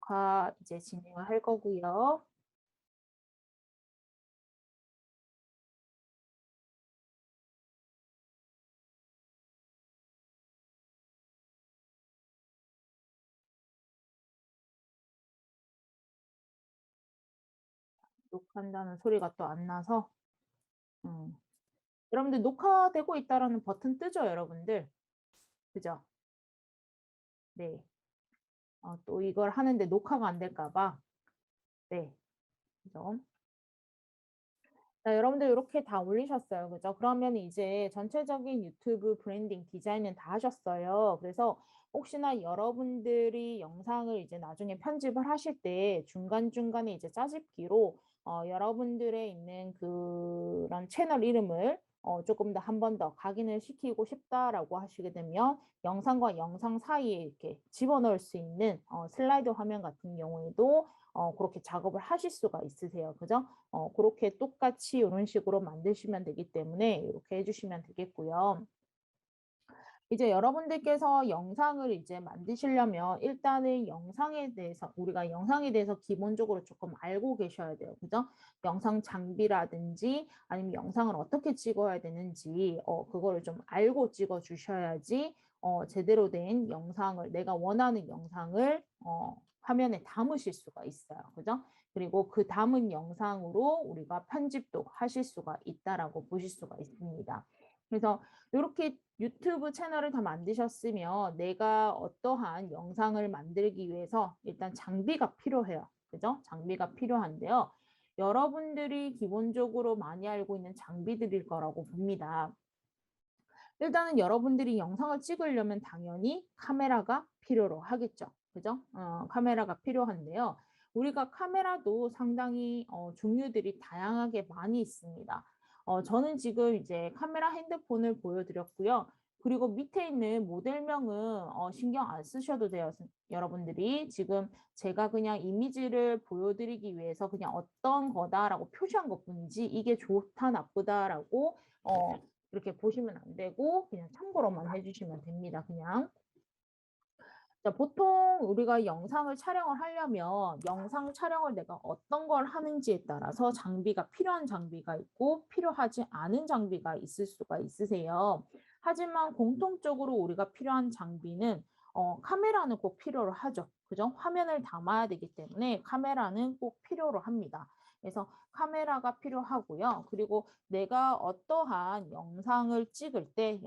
녹화 이제 진행을 할 거고요. 녹화한다는 소리가 또 안 나서 음. 여러분들 녹화되고 있다라는 버튼 뜨죠, 여러분들? 그죠? 네. 또 이걸 하는데 녹화가 안 될까 봐. 네. 그죠? 자, 여러분들 이렇게 다 올리셨어요. 그죠? 그러면 이제 전체적인 유튜브 브랜딩 디자인은 다 하셨어요. 그래서 혹시나 여러분들이 영상을 이제 나중에 편집을 하실 때 중간중간에 이제 짜집기로 여러분들의 있는 그런 채널 이름을 조금 더 한 번 더 각인을 시키고 싶다라고 하시게 되면 영상과 영상 사이에 이렇게 집어넣을 수 있는 슬라이드 화면 같은 경우에도 그렇게 작업을 하실 수가 있으세요. 그죠? 그렇게 똑같이 이런 식으로 만드시면 되기 때문에 이렇게 해주시면 되겠고요. 이제 여러분들께서 영상을 이제 만드시려면 일단은 영상에 대해서 우리가 영상에 대해서 기본적으로 조금 알고 계셔야 돼요. 그죠? 영상 장비라든지 아니면 영상을 어떻게 찍어야 되는지 그거를 좀 알고 찍어 주셔야지 제대로 된 영상을 내가 원하는 영상을 화면에 담으실 수가 있어요. 그죠? 그리고 그 담은 영상으로 우리가 편집도 하실 수가 있다라고 보실 수가 있습니다. 그래서 이렇게 유튜브 채널을 다 만드셨으면 내가 어떠한 영상을 만들기 위해서 일단 장비가 필요해요. 그죠? 장비가 필요한데요. 여러분들이 기본적으로 많이 알고 있는 장비들일 거라고 봅니다. 일단은 여러분들이 영상을 찍으려면 당연히 카메라가 필요로 하겠죠. 그죠? 카메라가 필요한데요. 우리가 카메라도 상당히 종류들이 다양하게 많이 있습니다. 저는 지금 이제 카메라 핸드폰을 보여드렸고요. 그리고 밑에 있는 모델명은 신경 안 쓰셔도 돼요. 여러분들이 지금 제가 그냥 이미지를 보여드리기 위해서 그냥 어떤 거다라고 표시한 것뿐이지 이게 좋다 나쁘다라고 이렇게 보시면 안 되고 그냥 참고로만 해주시면 됩니다. 그냥. 자, 보통 우리가 영상을 촬영을 하려면 영상 촬영을 내가 어떤 걸 하는지에 따라서 장비가 필요한 장비가 있고 필요하지 않은 장비가 있을 수가 있으세요. 하지만 공통적으로 우리가 필요한 장비는 카메라는 꼭 필요로 하죠. 그죠? 화면을 담아야 되기 때문에 카메라는 꼭 필요로 합니다. 그래서 카메라가 필요하고요. 그리고 내가 어떠한 영상을 찍을 때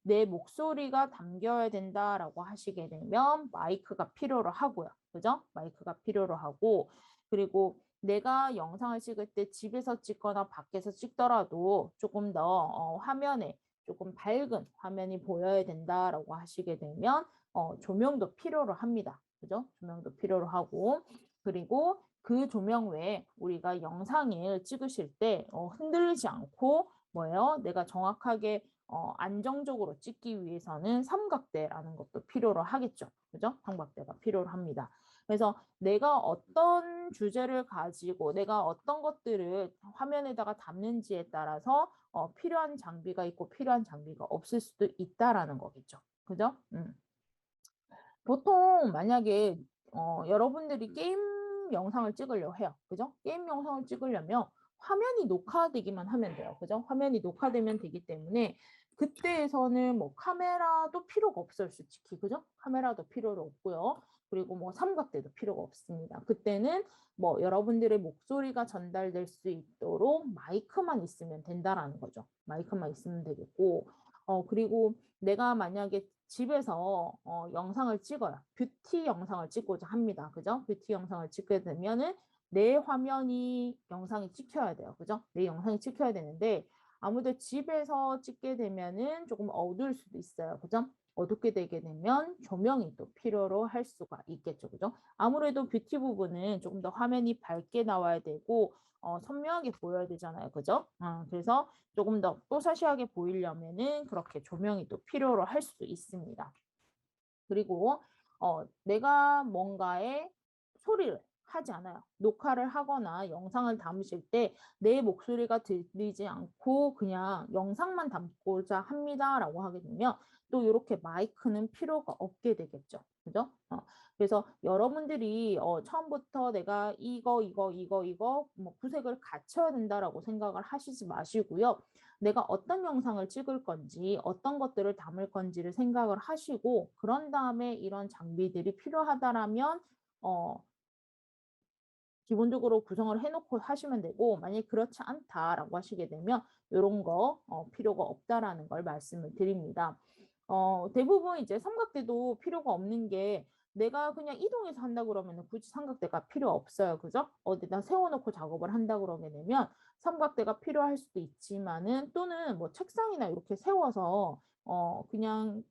내 목소리가 담겨야 된다라고 하시게 되면 마이크가 필요로 하고요. 그죠? 마이크가 필요로 하고 그리고 내가 영상을 찍을 때 집에서 찍거나 밖에서 찍더라도 조금 더 화면에 조금 밝은 화면이 보여야 된다라고 하시게 되면 조명도 필요로 합니다. 그죠? 조명도 필요로 하고 그리고 그 조명 외에 우리가 영상을 찍으실 때 흔들리지 않고 뭐예요? 내가 정확하게 안정적으로 찍기 위해서는 삼각대라는 것도 필요로 하겠죠. 그죠? 삼각대가 필요로 합니다. 그래서 내가 어떤 주제를 가지고 내가 어떤 것들을 화면에다가 담는지에 따라서 필요한 장비가 있고 필요한 장비가 없을 수도 있다라는 거겠죠. 그죠? 보통 만약에 여러분들이 게임 영상을 찍으려고 해요. 그죠? 게임 영상을 찍으려면 화면이 녹화되기만 하면 돼요. 그죠? 화면이 녹화되면 되기 때문에 그때에서는 뭐 카메라도 필요가 없어요, 솔직히. 그죠? 카메라도 필요로 없고요. 그리고 뭐 삼각대도 필요가 없습니다. 그때는 뭐 여러분들의 목소리가 전달될 수 있도록 마이크만 있으면 된다라는 거죠. 마이크만 있으면 되겠고, 그리고 내가 만약에 집에서 영상을 찍어요. 뷰티 영상을 찍고자 합니다. 그죠? 뷰티 영상을 찍게 되면은 내 화면이 영상이 찍혀야 돼요. 그죠? 내 영상이 찍혀야 되는데 아무래도 집에서 찍게 되면은 조금 어두울 수도 있어요. 그죠? 어둡게 되게 되면 조명이 또 필요로 할 수가 있겠죠. 그죠? 아무래도 뷰티 부분은 조금 더 화면이 밝게 나와야 되고 선명하게 보여야 되잖아요. 그죠? 그래서 조금 더 또사시하게 보이려면은 그렇게 조명이 또 필요로 할 수 있습니다. 그리고 내가 뭔가의 소리를 하지 않아요. 녹화를 하거나 영상을 담으실 때 내 목소리가 들리지 않고 그냥 영상만 담고자 합니다라고 하게 되면 또 이렇게 마이크는 필요가 없게 되겠죠. 그죠? 그래서 여러분들이 처음부터 내가 이거 뭐 구색을 갖춰야 된다라고 생각을 하시지 마시고요. 내가 어떤 영상을 찍을 건지, 어떤 것들을 담을 건지를 생각을 하시고, 그런 다음에 이런 장비들이 필요하다라면, 기본적으로 구성을 해놓고 하시면 되고, 만약에 그렇지 않다라고 하시게 되면 이런 거 필요가 없다라는 걸 말씀을 드립니다. 대부분 이제 삼각대도 필요가 없는 게 내가 그냥 이동해서 한다 그러면 굳이 삼각대가 필요 없어요. 그죠? 어디다 세워놓고 작업을 한다 그러게 되면 삼각대가 필요할 수도 있지만은 또는 뭐 책상이나 이렇게 세워서 그냥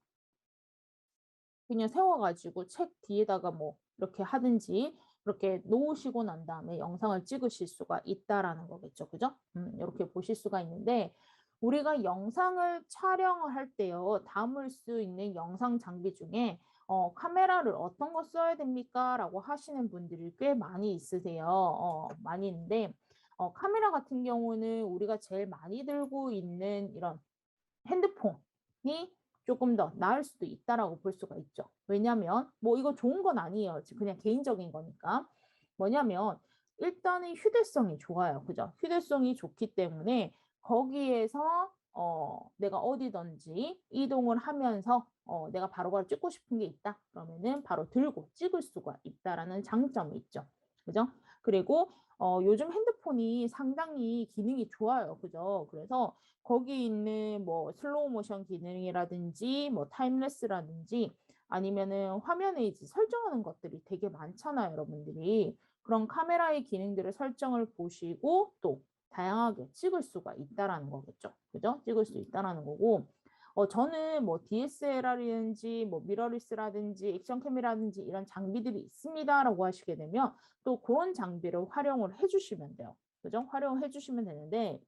세워가지고 책 뒤에다가 뭐 이렇게 하든지 그렇게 놓으시고 난 다음에 영상을 찍으실 수가 있다라는 거겠죠. 그죠? 이렇게 보실 수가 있는데 우리가 영상을 촬영을 할 때요. 담을 수 있는 영상 장비 중에 카메라를 어떤 거 써야 됩니까? 라고 하시는 분들이 꽤 많이 있으세요. 많이 있는데 카메라 같은 경우는 우리가 제일 많이 들고 있는 이런 핸드폰이 조금 더 나을 수도 있다라고 볼 수가 있죠. 왜냐하면 뭐 이거 좋은 건 아니에요. 그냥 개인적인 거니까. 뭐냐면 일단은 휴대성이 좋아요. 그죠? 휴대성이 좋기 때문에 거기에서 내가 어디든지 이동을 하면서 내가 바로바로 찍고 싶은 게 있다. 그러면은 바로 들고 찍을 수가 있다라는 장점이 있죠. 그죠? 그리고 요즘 핸드폰이 상당히 기능이 좋아요. 그죠? 그래서 거기 있는 뭐 슬로우 모션 기능이라든지 뭐 타임레스라든지 아니면은 화면에 이제 설정하는 것들이 되게 많잖아요, 여러분들이. 그런 카메라의 기능들을 설정을 보시고 또 다양하게 찍을 수가 있다라는 거겠죠. 그죠? 찍을 수 있다라는 거고. 저는 뭐 DSLR이든지 뭐 미러리스라든지 액션 캠이라든지 이런 장비들이 있습니다라고 하시게 되면 또 그런 장비를 활용을 해주시면 돼요. 그죠? 활용해 주시면 되는데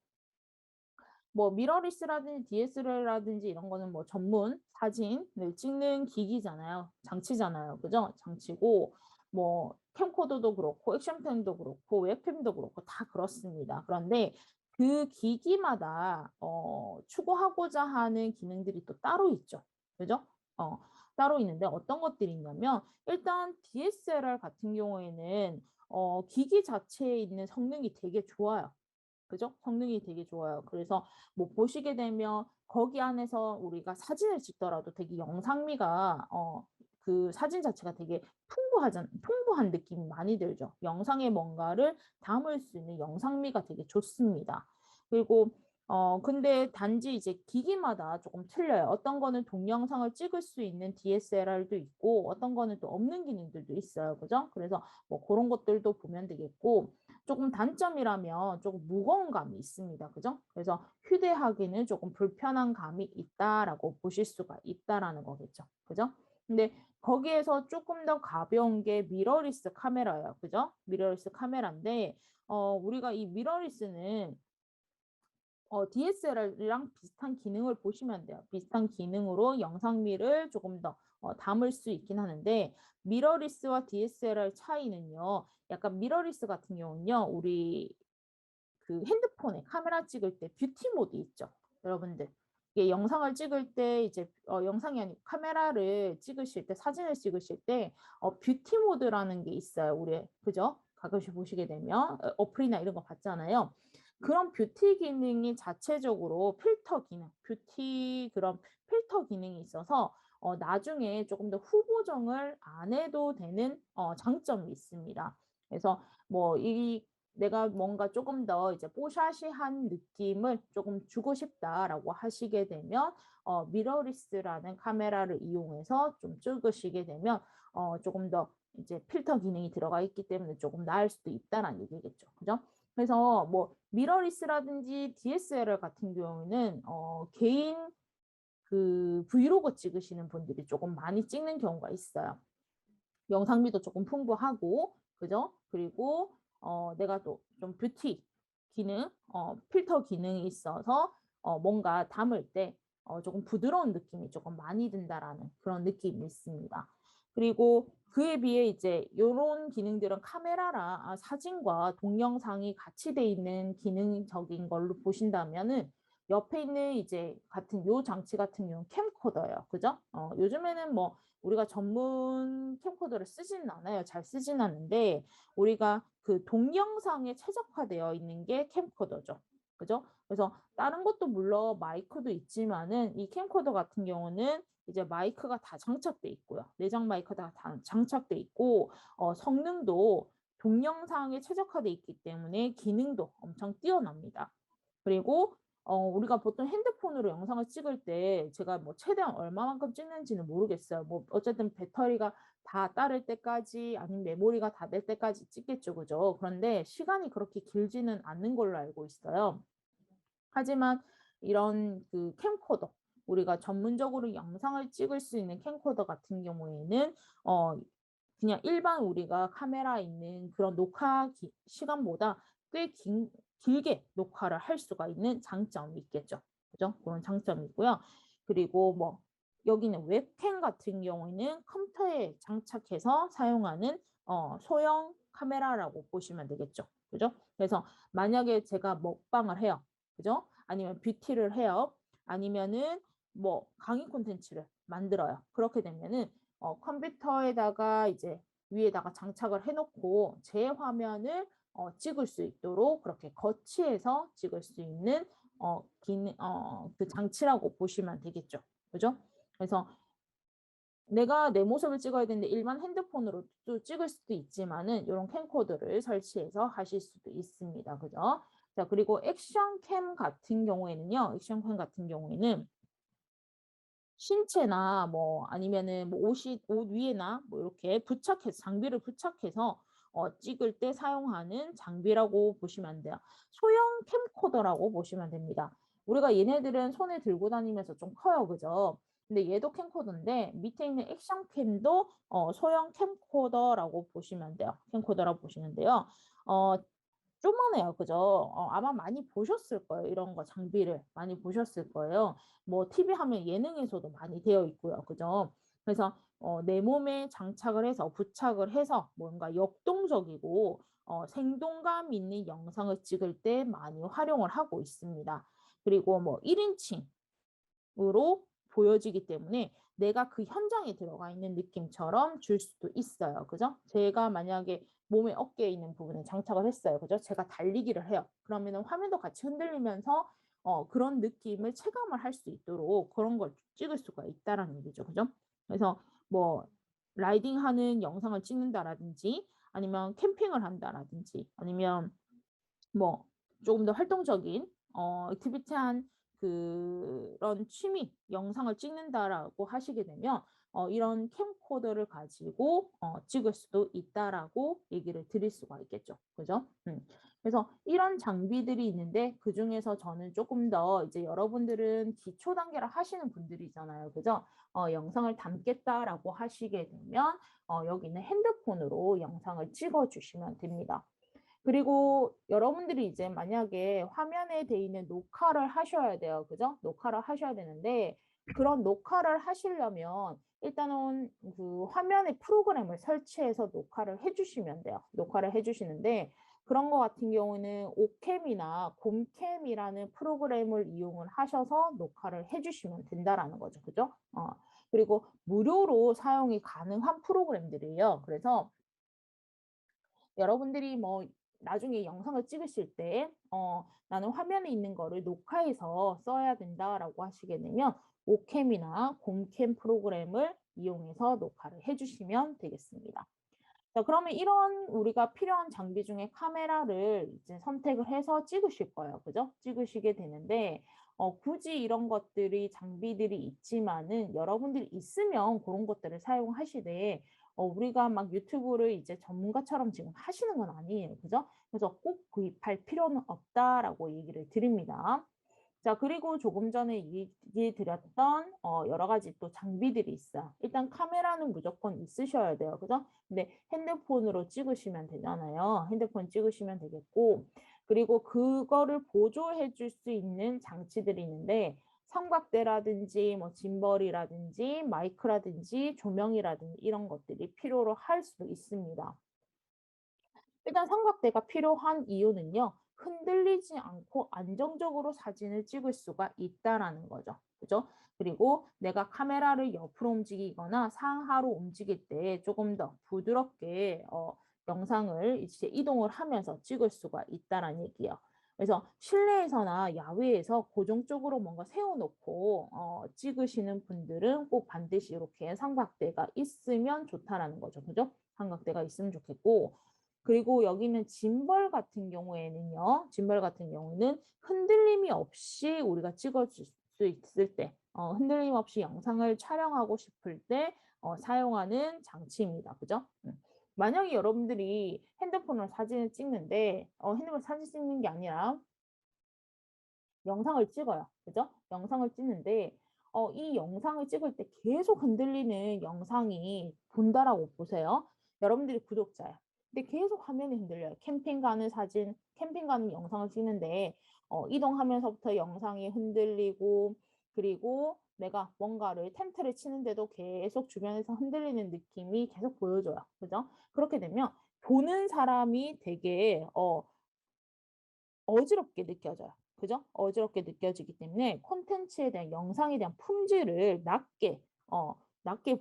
뭐 미러리스라든지 DSLR라든지 이런 거는 뭐 전문 사진을 찍는 기기잖아요. 장치잖아요. 그죠? 장치고 뭐 캠코더도 그렇고 액션캠도 그렇고 웹캠도 그렇고 다 그렇습니다. 그런데 그 기기마다 추구하고자 하는 기능들이 또 따로 있죠. 그죠? 따로 있는데 어떤 것들이 있냐면 일단 DSLR 같은 경우에는 기기 자체에 있는 성능이 되게 좋아요. 그죠? 성능이 되게 좋아요. 그래서 뭐 보시게 되면 거기 안에서 우리가 사진을 찍더라도 되게 영상미가 그 사진 자체가 되게 풍부한 느낌이 많이 들죠. 영상에 뭔가를 담을 수 있는 영상미가 되게 좋습니다. 그리고 근데 단지 이제 기기마다 조금 틀려요. 어떤 거는 동영상을 찍을 수 있는 DSLR도 있고 어떤 거는 또 없는 기능들도 있어요. 그죠? 그래서 뭐 그런 것들도 보면 되겠고 조금 단점이라면 조금 무거운 감이 있습니다. 그죠? 그래서 휴대하기는 조금 불편한 감이 있다라고 보실 수가 있다라는 거겠죠. 그죠? 근데 거기에서 조금 더 가벼운 게 미러리스 카메라예요. 그죠? 미러리스 카메라인데 우리가 이 미러리스는 DSLR이랑 비슷한 기능을 보시면 돼요. 비슷한 기능으로 영상미를 조금 더 담을 수 있긴 하는데 미러리스와 DSLR 차이는요. 약간 미러리스 같은 경우는요. 우리 그 핸드폰에 카메라 찍을 때 뷰티 모드 있죠. 여러분들. 이게 영상을 찍을 때 이제 영상이 아니고 카메라를 찍으실 때 사진을 찍으실 때 뷰티 모드라는 게 있어요. 우리 그죠? 가끔씩 보시게 되면 어플이나 이런 거 봤잖아요. 그런 뷰티 기능이 자체적으로 필터 기능, 뷰티 그런 필터 기능이 있어서 나중에 조금 더 후보정을 안 해도 되는 장점이 있습니다. 그래서 뭐이 내가 뭔가 조금 더 이제 뽀샤시한 느낌을 조금 주고 싶다라고 하시게 되면 미러리스라는 카메라를 이용해서 좀 찍으시게 되면 조금 더 이제 필터 기능이 들어가 있기 때문에 조금 나을 수도 있다는 얘기겠죠. 그죠? 그래서 뭐 미러리스라든지 DSLR 같은 경우는 개인 그 브이로그 찍으시는 분들이 조금 많이 찍는 경우가 있어요. 영상미도 조금 풍부하고, 그죠? 그리고 내가 또 좀 뷰티 기능, 필터 기능이 있어서 뭔가 담을 때 조금 부드러운 느낌이 조금 많이 든다라는 그런 느낌이 있습니다. 그리고 그에 비해 이제 이런 기능들은 카메라랑 사진과 동영상이 같이 돼 있는 기능적인 걸로 보신다면은 옆에 있는 이제 같은 요 장치 같은 경우는 캠코더예요. 그죠? 요즘에는 뭐 우리가 전문 캠코더를 쓰지는 않아요. 잘 쓰진 않는데 우리가 그 동영상에 최적화되어 있는 게 캠코더죠. 그죠? 그래서 다른 것도 물론 마이크도 있지만은 이 캠코더 같은 경우는 이제 마이크가 다 장착돼 있고요. 내장 마이크가 다 장착돼 있고 성능도 동영상에 최적화돼 있기 때문에 기능도 엄청 뛰어납니다. 그리고 우리가 보통 핸드폰으로 영상을 찍을 때 제가 뭐 최대한 얼마만큼 찍는지는 모르겠어요. 뭐 어쨌든 배터리가 다 따를 때까지 아니면 메모리가 다 될 때까지 찍겠죠. 그죠? 그런데 시간이 그렇게 길지는 않는 걸로 알고 있어요. 하지만 이런 그 캠코더, 우리가 전문적으로 영상을 찍을 수 있는 캠코더 같은 경우에는 그냥 일반 우리가 카메라에 있는 그런 녹화 시간보다 꽤 길게 녹화를 할 수가 있는 장점이 있겠죠. 그죠? 그런 장점이 있고요. 그리고 뭐 여기는 웹캠 같은 경우에는 컴퓨터에 장착해서 사용하는 소형 카메라라고 보시면 되겠죠. 그죠? 그래서 만약에 제가 먹방을 해요. 그죠? 아니면 뷰티를 해요. 아니면은 뭐 강의 콘텐츠를 만들어요. 그렇게 되면은 컴퓨터에다가 이제 위에다가 장착을 해놓고 제 화면을 찍을 수 있도록 그렇게 거치해서 찍을 수 있는 그 장치라고 보시면 되겠죠. 그죠? 그래서 내가 내 모습을 찍어야 되는데 일반 핸드폰으로도 찍을 수도 있지만은 이런 캠코더를 설치해서 하실 수도 있습니다. 그죠? 자, 그리고 액션캠 같은 경우에는요. 액션캠 같은 경우에는 신체나 뭐 아니면은 뭐 옷 위에나 뭐 이렇게 부착해서 장비를 부착해서 찍을 때 사용하는 장비라고 보시면 안 돼요. 소형 캠코더라고 보시면 됩니다. 우리가 얘네들은 손에 들고 다니면서 좀 커요. 그죠? 근데 얘도 캠코더인데 밑에 있는 액션캠도 소형 캠코더라고 보시면 돼요. 캠코더라고 보시는데요. 조그만해요. 그죠? 아마 많이 보셨을 거예요. 이런 거 장비를 많이 보셨을 거예요. 뭐 TV 하면 예능에서도 많이 되어 있고요. 그죠? 그래서 내 몸에 장착을 해서 부착을 해서 뭔가 역동적이고 생동감 있는 영상을 찍을 때 많이 활용을 하고 있습니다. 그리고 뭐 1인칭으로 보여지기 때문에 내가 그 현장에 들어가 있는 느낌처럼 줄 수도 있어요. 그죠? 제가 만약에 몸의 어깨에 있는 부분에 장착을 했어요. 그죠? 제가 달리기를 해요. 그러면 화면도 같이 흔들리면서 그런 느낌을 체감을 할 수 있도록 그런 걸 찍을 수가 있다라는 얘기죠. 그죠? 그래서 뭐 라이딩하는 영상을 찍는다라든지 아니면 캠핑을 한다라든지 아니면 뭐 조금 더 활동적인 액티비티한 그런 취미 영상을 찍는다라고 하시게 되면 이런 캠코더를 가지고 찍을 수도 있다라고 얘기를 드릴 수가 있겠죠. 그죠? 그래서 이런 장비들이 있는데 그중에서 저는 조금 더 이제 여러분들은 기초 단계를 하시는 분들이잖아요. 그죠? 영상을 담겠다라고 하시게 되면 여기는 핸드폰으로 영상을 찍어 주시면 됩니다. 그리고 여러분들이 이제 만약에 화면에 돼 있는 녹화를 하셔야 돼요. 그죠? 녹화를 하셔야 되는데 그런 녹화를 하시려면 일단은 그 화면에 프로그램을 설치해서 녹화를 해주시면 돼요. 녹화를 해주시는데 그런 거 같은 경우는 오캠이나 곰캠이라는 프로그램을 이용을 하셔서 녹화를 해주시면 된다라는 거죠. 그죠? 그리고 무료로 사용이 가능한 프로그램들이에요. 그래서 여러분들이 뭐 나중에 영상을 찍으실 때 나는 화면에 있는 거를 녹화해서 써야 된다라고 하시게 되면 오캠이나 곰캠 프로그램을 이용해서 녹화를 해주시면 되겠습니다. 자, 그러면 이런 우리가 필요한 장비 중에 카메라를 이제 선택을 해서 찍으실 거예요. 그죠? 찍으시게 되는데 굳이 이런 것들이 장비들이 있지만은 여러분들이 있으면 그런 것들을 사용하시되 우리가 막 유튜브를 이제 전문가처럼 지금 하시는 건 아니에요. 그죠? 그래서 꼭 구입할 필요는 없다라고 얘기를 드립니다. 자, 그리고 조금 전에 얘기 드렸던 여러 가지 또 장비들이 있어요. 일단 카메라는 무조건 있으셔야 돼요. 그죠? 근데 핸드폰으로 찍으시면 되잖아요. 핸드폰 찍으시면 되겠고, 그리고 그거를 보조해 줄 수 있는 장치들이 있는데, 삼각대라든지, 뭐 짐벌이라든지, 마이크라든지, 조명이라든지 이런 것들이 필요로 할 수도 있습니다. 일단 삼각대가 필요한 이유는요. 흔들리지 않고 안정적으로 사진을 찍을 수가 있다라는 거죠. 그죠? 그리고 내가 카메라를 옆으로 움직이거나 상하로 움직일 때 조금 더 부드럽게 영상을 이제 이동을 하면서 찍을 수가 있다라는 얘기예요. 그래서 실내에서나 야외에서 고정적으로 뭔가 세워놓고 찍으시는 분들은 꼭 반드시 이렇게 삼각대가 있으면 좋다라는 거죠. 그죠? 삼각대가 있으면 좋겠고, 그리고 여기는 짐벌 같은 경우에는요. 짐벌 같은 경우는 흔들림이 없이 우리가 찍어줄 수 있을 때, 흔들림 없이 영상을 촬영하고 싶을 때 사용하는 장치입니다. 그죠? 만약에 여러분들이 핸드폰으로 사진을 찍는데, 핸드폰 사진 찍는 게 아니라 영상을 찍어요. 그죠? 영상을 찍는데, 이 영상을 찍을 때 계속 흔들리는 영상이 본다라고 보세요. 여러분들이 구독자예요. 근데 계속 화면이 흔들려요. 캠핑 가는 사진, 캠핑 가는 영상을 찍는데, 이동하면서부터 영상이 흔들리고, 그리고 내가 뭔가를 텐트를 치는데도 계속 주변에서 흔들리는 느낌이 계속 보여줘요. 그죠? 그렇게 되면 보는 사람이 되게, 어지럽게 느껴져요. 그죠? 어지럽게 느껴지기 때문에 콘텐츠에 대한 영상에 대한 품질을 낮게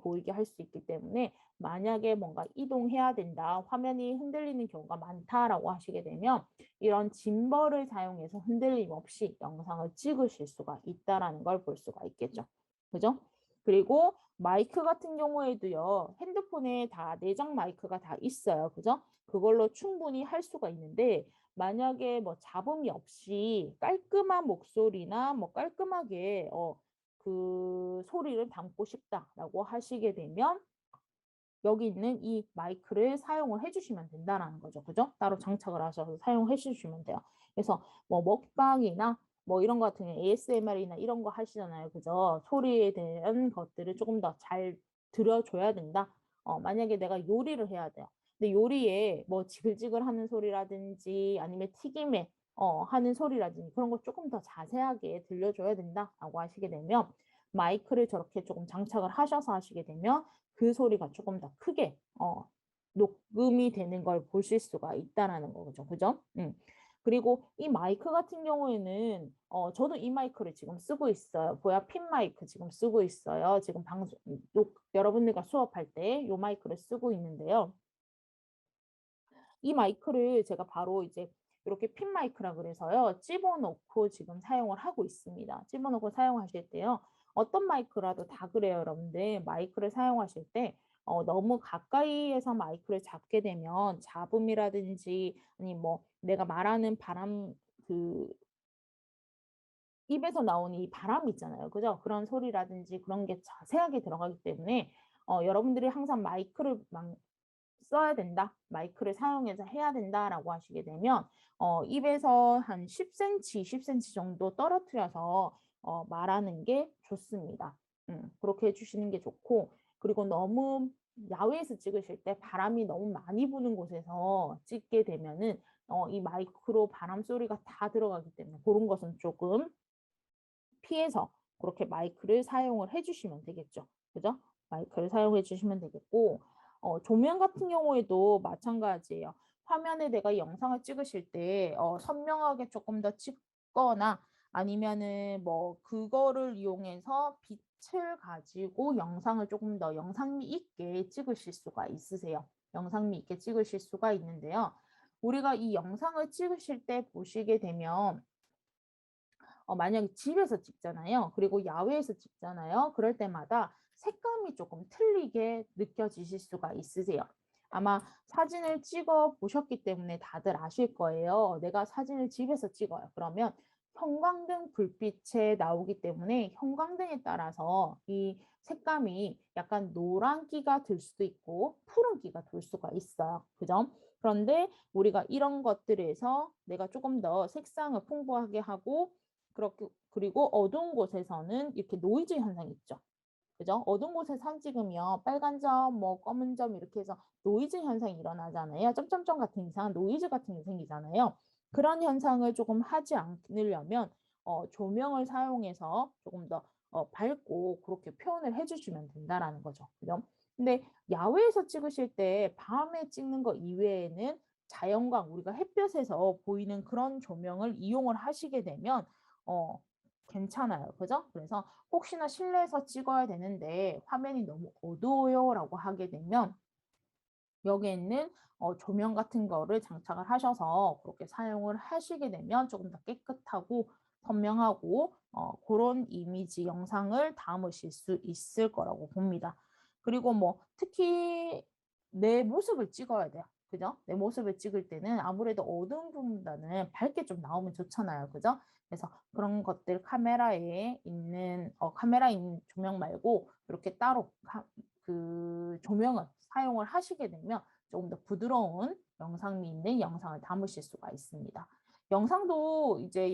보이게 할 수 있기 때문에 만약에 뭔가 이동해야 된다, 화면이 흔들리는 경우가 많다라고 하시게 되면 이런 짐벌을 사용해서 흔들림 없이 영상을 찍으실 수가 있다라는 걸 볼 수가 있겠죠. 그죠? 그리고 마이크 같은 경우에도요, 핸드폰에 다 내장 마이크가 다 있어요. 그죠? 그걸로 충분히 할 수가 있는데 만약에 뭐 잡음이 없이 깔끔한 목소리나 뭐 깔끔하게 그 소리를 담고 싶다라고 하시게 되면 여기 있는 이 마이크를 사용을 해주시면 된다는 거죠. 그죠? 따로 장착을 하셔서 사용해 주시면 돼요. 그래서 뭐 먹방이나 뭐 이런 거 같은 경우 ASMR이나 이런 거 하시잖아요. 그죠? 소리에 대한 것들을 조금 더 잘 들어줘야 된다. 만약에 내가 요리를 해야 돼요. 근데 요리에 뭐 지글지글 하는 소리라든지 아니면 튀김에 하는 소리라든지 그런 거 조금 더 자세하게 들려줘야 된다라고 하시게 되면 마이크를 저렇게 조금 장착을 하셔서 하시게 되면 그 소리가 조금 더 크게 녹음이 되는 걸 보실 수가 있다라는 거죠. 그죠? 그리고 이 마이크 같은 경우에는 저도 이 마이크를 지금 쓰고 있어요. 보야 핀 마이크 지금 쓰고 있어요. 지금 방송 여러분들과 수업할 때 이 마이크를 쓰고 있는데요. 이 마이크를 제가 바로 이제 이렇게 핀 마이크라 그래서요. 집어넣고 지금 사용을 하고 있습니다. 집어넣고 사용하실 때요. 어떤 마이크라도 다 그래요, 여러분들. 마이크를 사용하실 때 너무 가까이에서 마이크를 잡게 되면 잡음이라든지 아니 뭐 내가 말하는 바람 그 입에서 나오는 이 바람 있잖아요. 그죠? 그런 소리라든지 그런 게 자세하게 들어가기 때문에 여러분들이 항상 마이크를 써야 된다. 마이크를 사용해서 해야 된다라고 하시게 되면 입에서 한 10cm, 10cm 정도 떨어뜨려서 말하는 게 좋습니다. 그렇게 해주시는 게 좋고 그리고 너무 야외에서 찍으실 때 바람이 너무 많이 부는 곳에서 찍게 되면은 이 마이크로 바람 소리가 다 들어가기 때문에 그런 것은 조금 피해서 그렇게 마이크를 사용을 해주시면 되겠죠. 그죠? 마이크를 사용해 주시면 되겠고 조명 같은 경우에도 마찬가지예요. 화면에 내가 영상을 찍으실 때 선명하게 조금 더 찍거나 아니면은 뭐 그거를 이용해서 빛을 가지고 영상을 조금 더 영상미 있게 찍으실 수가 있으세요. 영상미 있게 찍으실 수가 있는데요. 우리가 이 영상을 찍으실 때 보시게 되면 만약에 집에서 찍잖아요. 그리고 야외에서 찍잖아요. 그럴 때마다 색감이 조금 틀리게 느껴지실 수가 있으세요. 아마 사진을 찍어 보셨기 때문에 다들 아실 거예요. 내가 사진을 집에서 찍어요. 그러면 형광등 불빛에 나오기 때문에 형광등에 따라서 이 색감이 약간 노란기가 들 수도 있고 푸른기가 돌 수가 있어요. 그죠? 그런데 우리가 이런 것들에서 내가 조금 더 색상을 풍부하게 하고 그리고 어두운 곳에서는 이렇게 노이즈 현상이 있죠. 그죠? 어두운 곳에 사진 찍으면 빨간 점, 뭐 검은 점 이렇게 해서 노이즈 현상이 일어나잖아요. 점점점 같은 이상한 노이즈 같은 게 생기잖아요. 그런 현상을 조금 하지 않으려면 조명을 사용해서 조금 더 밝고 그렇게 표현을 해주시면 된다라는 거죠. 그죠? 근데 야외에서 찍으실 때 밤에 찍는 거 이외에는 자연광, 우리가 햇볕에서 보이는 그런 조명을 이용을 하시게 되면 어, 괜찮아요. 그죠? 그래서 혹시나 실내에서 찍어야 되는데 화면이 너무 어두워요라고 하게 되면 여기에 있는 조명 같은 거를 장착을 하셔서 그렇게 사용을 하시게 되면 조금 더 깨끗하고 선명하고 그런 이미지 영상을 담으실 수 있을 거라고 봅니다. 그리고 뭐 특히 내 모습을 찍어야 돼요. 그죠? 내 모습을 찍을 때는 아무래도 어두운 부분보다는 밝게 좀 나오면 좋잖아요. 그죠? 그래서 그런 것들 카메라에 있는 조명 말고 이렇게 따로 그 조명을 사용을 하시게 되면 조금 더 부드러운 영상미 있는 영상을 담으실 수가 있습니다. 영상도 이제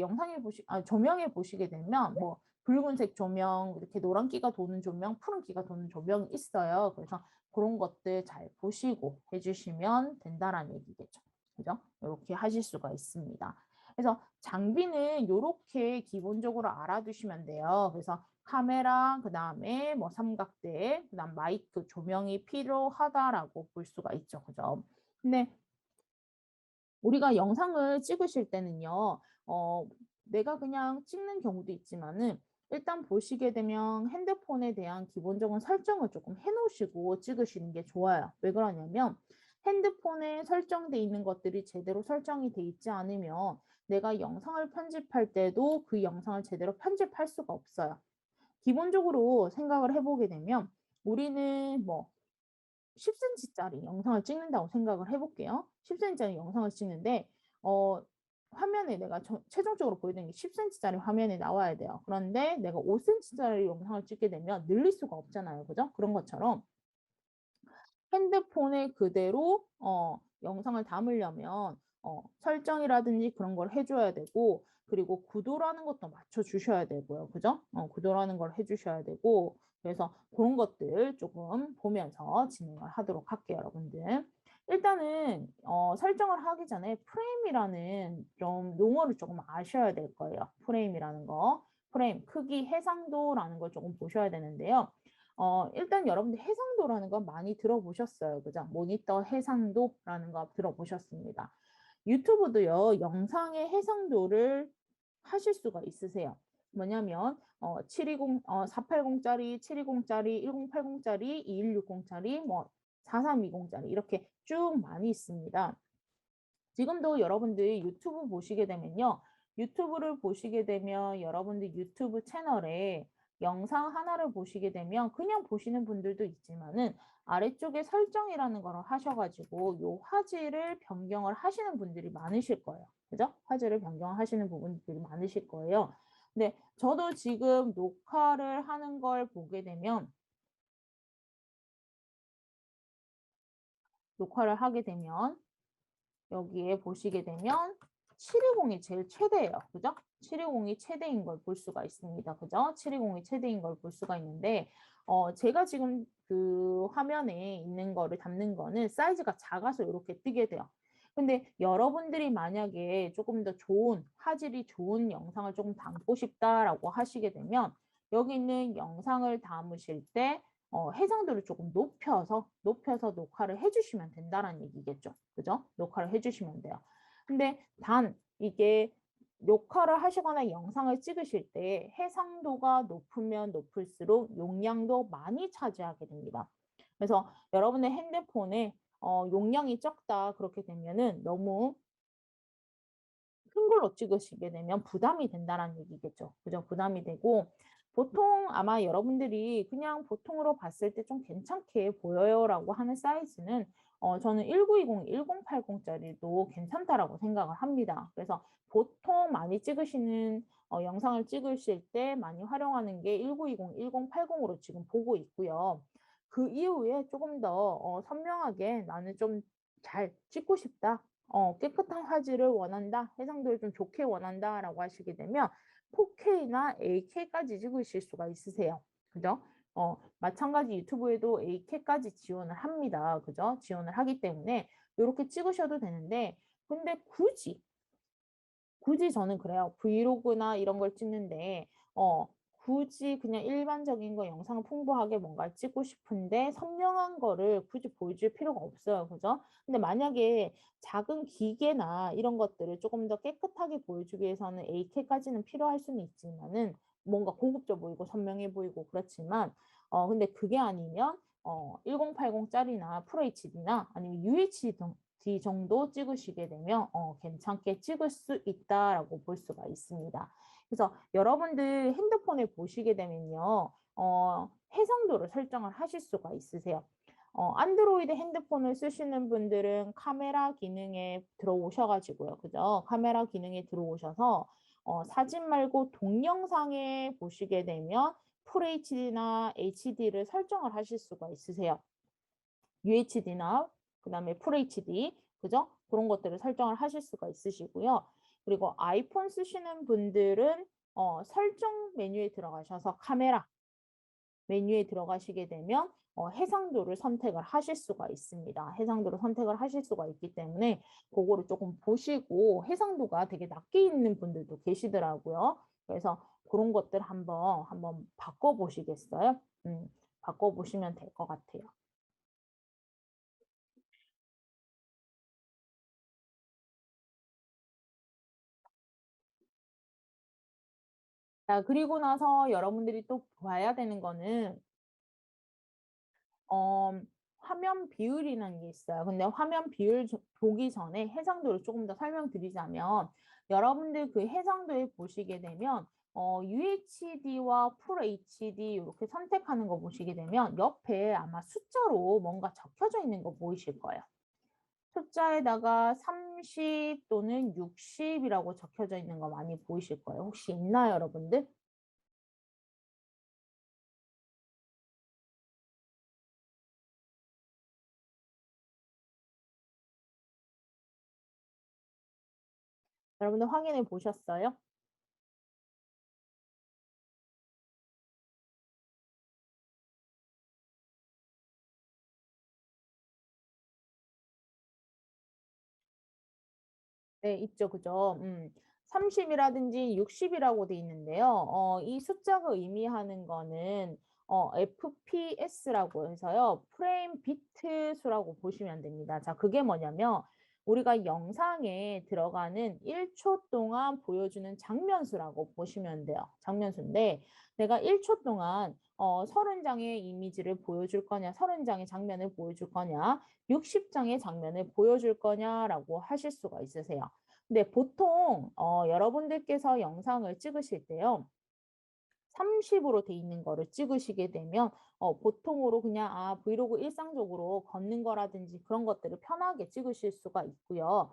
조명에 보시게 되면 뭐 붉은색 조명, 이렇게 노란기가 도는 조명, 푸른기가 도는 조명이 있어요. 그래서 그런 것들 잘 보시고 해주시면 된다라는 얘기겠죠. 그죠? 이렇게 하실 수가 있습니다. 그래서 장비는 이렇게 기본적으로 알아두시면 돼요. 그래서 카메라, 그 다음에 뭐 삼각대, 그 다음 마이크, 조명이 필요하다라고 볼 수가 있죠. 그죠? 근데 우리가 영상을 찍으실 때는요, 내가 그냥 찍는 경우도 있지만은 일단 보시게 되면 핸드폰에 대한 기본적인 설정을 조금 해놓으시고 찍으시는 게 좋아요. 왜 그러냐면 핸드폰에 설정돼 있는 것들이 제대로 설정이 돼 있지 않으면 내가 영상을 편집할 때도 그 영상을 제대로 편집할 수가 없어요. 기본적으로 생각을 해보게 되면 우리는 뭐 10cm짜리 영상을 찍는다고 생각을 해볼게요. 10cm짜리 영상을 찍는데 화면에 내가 최종적으로 보여드리는 게 10cm짜리 화면에 나와야 돼요. 그런데 내가 5cm짜리 영상을 찍게 되면 늘릴 수가 없잖아요. 그죠? 그런 것처럼 핸드폰에 그대로 영상을 담으려면 설정이라든지 그런 걸 해줘야 되고 그리고 구도라는 것도 맞춰주셔야 되고요. 그죠? 구도라는 걸 해주셔야 되고 그래서 그런 것들 조금 보면서 진행을 하도록 할게요, 여러분들. 일단은 설정을 하기 전에 프레임이라는 좀 용어를 조금 아셔야 될 거예요. 프레임이라는 거. 프레임, 크기, 해상도라는 걸 조금 보셔야 되는데요. 일단 여러분들 해상도라는 건 많이 들어보셨어요. 그죠? 모니터 해상도라는 거 들어보셨습니다. 유튜브도요, 영상의 해상도를 하실 수가 있으세요. 뭐냐면, 480짜리, 720짜리, 1080짜리, 2160짜리, 뭐, 4320짜리, 이렇게 쭉 많이 있습니다. 지금도 여러분들 유튜브 보시게 되면요. 유튜브를 보시게 되면 여러분들 유튜브 채널에 영상 하나를 보시게 되면 그냥 보시는 분들도 있지만은 아래쪽에 설정이라는 걸 하셔가지고 요 화질을 변경을 하시는 분들이 많으실 거예요. 그죠? 화질을 변경하시는 부분들이 많으실 거예요. 근데 저도 지금 녹화를 하는 걸 보게 되면 녹화를 하게 되면 여기에 보시게 되면 720이 제일 최대예요. 그죠? 720이 최대인 걸 볼 수가 있습니다. 그죠? 720이 최대인 걸 볼 수가 있는데 제가 지금 그 화면에 있는 거를 담는 거는 사이즈가 작아서 이렇게 뜨게 돼요. 근데 여러분들이 만약에 조금 더 좋은 화질이 좋은 영상을 조금 담고 싶다라고 하시게 되면 여기 있는 영상을 담으실 때 해상도를 조금 높여서 녹화를 해주시면 된다는 얘기겠죠. 그죠? 녹화를 해주시면 돼요. 근데 단 이게 녹화를 하시거나 영상을 찍으실 때 해상도가 높으면 높을수록 용량도 많이 차지하게 됩니다. 그래서 여러분의 핸드폰에 용량이 적다 그렇게 되면은 너무 큰 걸로 찍으시게 되면 부담이 된다는 얘기겠죠. 그죠? 부담이 되고 보통 아마 여러분들이 그냥 보통으로 봤을 때 좀 괜찮게 보여요라고 하는 사이즈는 저는 1920, 1080짜리도 괜찮다라고 생각을 합니다. 그래서 보통 많이 찍으시는 영상을 찍으실 때 많이 활용하는 게 1920, 1080으로 지금 보고 있고요. 그 이후에 조금 더 선명하게 나는 좀 잘 찍고 싶다. 깨끗한 화질을 원한다, 해상도를 좀 좋게 원한다라고 하시게 되면 4K나 8K까지 찍으실 수가 있으세요. 그죠? 마찬가지 유튜브에도 8K까지 지원을 합니다. 그죠? 지원을 하기 때문에 이렇게 찍으셔도 되는데, 근데 굳이 저는 그래요. 브이로그나 이런 걸 찍는데, 굳이 그냥 일반적인 거 영상 풍부하게 뭔가 찍고 싶은데 선명한 거를 굳이 보여줄 필요가 없어요. 그죠? 근데 만약에 작은 기계나 이런 것들을 조금 더 깨끗하게 보여주기 위해서는 8K까지는 필요할 수는 있지만은 뭔가 고급져 보이고 선명해 보이고 그렇지만 근데 그게 아니면 1080짜리나 FHD나 아니면 UHD 정도 찍으시게 되면 괜찮게 찍을 수 있다라고 볼 수가 있습니다. 그래서 여러분들 핸드폰에 보시게 되면요. 해상도를 설정을 하실 수가 있으세요. 안드로이드 핸드폰을 쓰시는 분들은 카메라 기능에 들어오셔가지고요. 그죠? 카메라 기능에 들어오셔서 사진 말고 동영상에 보시게 되면 FHD나 HD를 설정을 하실 수가 있으세요. UHD나 그다음에 FHD 그죠? 그런 것들을 설정을 하실 수가 있으시고요. 그리고 아이폰 쓰시는 분들은 설정 메뉴에 들어가셔서 카메라 메뉴에 들어가시게 되면 해상도를 선택을 하실 수가 있습니다. 해상도를 선택을 하실 수가 있기 때문에 그거를 조금 보시고 해상도가 되게 낮게 있는 분들도 계시더라고요. 그래서 그런 것들 한번 바꿔보시겠어요? 바꿔보시면 될 것 같아요. 자, 그리고 나서 여러분들이 또 봐야 되는 거는 어, 화면 비율이라는 게 있어요. 근데 화면 비율 보기 전에 해상도를 조금 더 설명드리자면 여러분들 그 해상도에 보시게 되면 UHD와 FHD 이렇게 선택하는 거 보시게 되면 옆에 아마 숫자로 뭔가 적혀져 있는 거 보이실 거예요. 숫자에다가 30 또는 60이라고 적혀져 있는 거 많이 보이실 거예요. 혹시 있나요, 여러분들? 여러분들 확인해 보셨어요? 네, 있죠. 그죠? 30이라든지 60이라고 돼 있는데요. 이 숫자가 의미하는 거는 FPS라고 해서요. 프레임 비트 수라고 보시면 됩니다. 자, 그게 뭐냐면 우리가 영상에 들어가는 1초 동안 보여주는 장면 수라고 보시면 돼요. 장면 수인데 내가 1초 동안 30장의 이미지를 보여줄 거냐, 30장의 장면을 보여줄 거냐, 60장의 장면을 보여줄 거냐라고 하실 수가 있으세요. 근데 보통 여러분들께서 영상을 찍으실 때요. 30으로 돼 있는 거를 찍으시게 되면 보통으로 그냥 브이로그 일상적으로 걷는 거라든지 그런 것들을 편하게 찍으실 수가 있고요.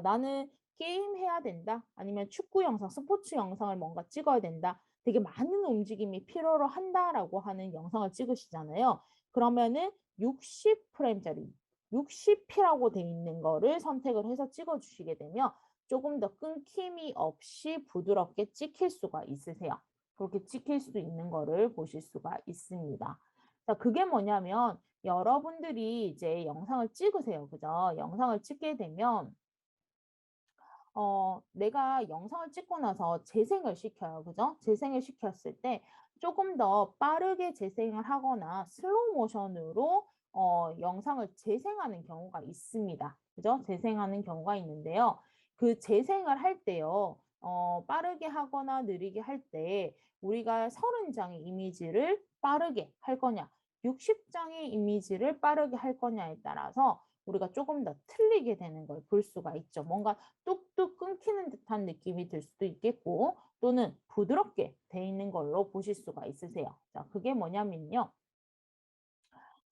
나는 게임 해야 된다. 아니면 축구 영상, 스포츠 영상을 뭔가 찍어야 된다. 되게 많은 움직임이 필요로 한다라고 하는 영상을 찍으시잖아요. 그러면은 60프레임짜리 60p라고 돼 있는 거를 선택을 해서 찍어주시게 되면 조금 더 끊김이 없이 부드럽게 찍힐 수가 있으세요. 그렇게 찍힐 수 있는 거를 보실 수가 있습니다. 자, 그게 뭐냐면 여러분들이 이제 영상을 찍으세요. 그죠? 영상을 찍게 되면 내가 영상을 찍고 나서 재생을 시켜요. 그죠? 재생을 시켰을 때 조금 더 빠르게 재생을 하거나 슬로우 모션으로 영상을 재생하는 경우가 있습니다. 그죠? 재생하는 경우가 있는데요. 그 재생을 할 때요. 빠르게 하거나 느리게 할 때 우리가 30장의 이미지를 빠르게 할 거냐, 60장의 이미지를 빠르게 할 거냐에 따라서 우리가 조금 더 틀리게 되는 걸 볼 수가 있죠. 뭔가 뚝뚝 끊기는 듯한 느낌이 들 수도 있겠고 또는 부드럽게 돼 있는 걸로 보실 수가 있으세요. 자, 그게 뭐냐면요.